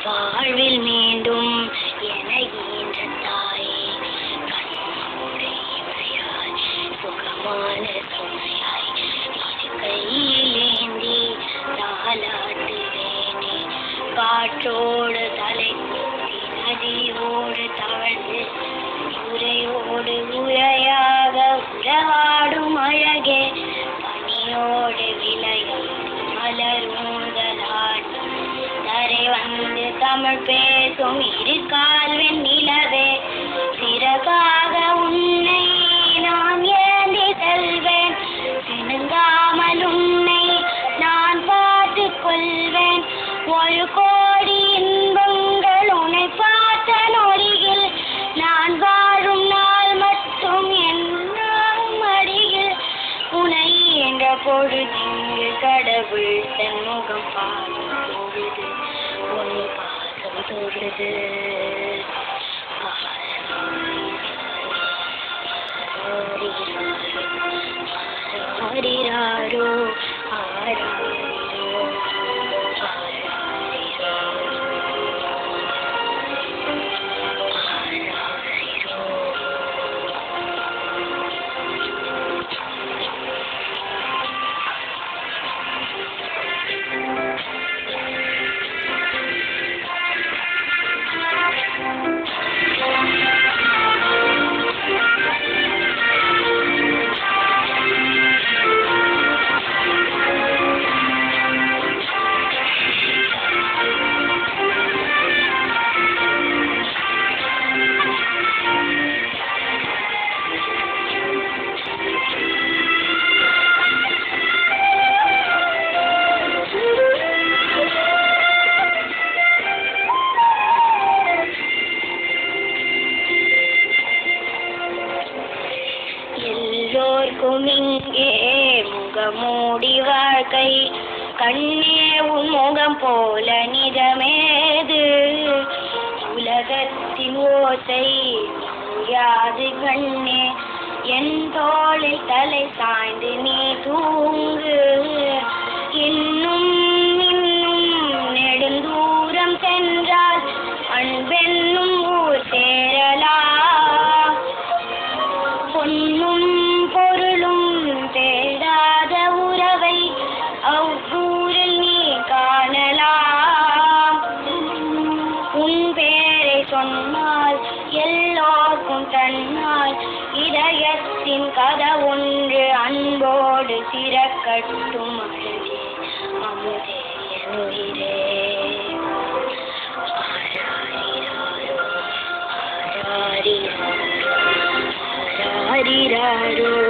வாழ்வில் மீண்டும் என ஈன்ற தாயே, கண்மூடி இமையாய் சுகமான துணையாய் இரு கையில் ஏந்தி தாலாட்டுவேனே. காற்றோடு தலை குத்தி நதியோடு தவழ்ந்து உரையோடு உரையாக உறவாடும் அழகே, பனியோடு விளையாடும் மலரூதலாடும் தரை வந்து தமிழ் பேசும் இரு கால்வெண் நிலவே, சிறகாக உன்னை நான் ஏந்தி செல்வேன், சிணுங்காமல் உன்னை நான் பார்த்து கொள்வேன். ஒரு கோடி இன்பங்கள் உன்னை பார்த்த நொடியில், நான் வாழும் நாள் மட்டும் என் அடியில். உன்னை என்ற பொழுதிங்கு கடவுள் தன் முகம் பார்க்கும் பொழுது உன் பாசம் தொழுது. ஆரிராரோ ஆராரிரோ இங்கே முகமூடி வாழ்க்கை, கண்ணே உன் முகம் போல நிஜமேது, உலகத்தின் ஓசை யாது கண்ணே, என் தோளில் தலை சாய்ந்து நீ தூங்கு. இன்னும் இன்னும் நெடுந்தூரம் சென்றால் அன்பென்னும் ஊர் சேரலாம், பொன்னும் பொருளும் தேடாத உறவை அவ்வூரில் நீ காணலாம். உன் பேரை சொன்னால் எல்லோருக்கும் தன்னால் இதயத்தின் கதை ஒன்று அன்போடு திறக்கட்டும். அழகே அமுதே என் உயிரே, ஆராரிராரோ ஆராரிராரோ.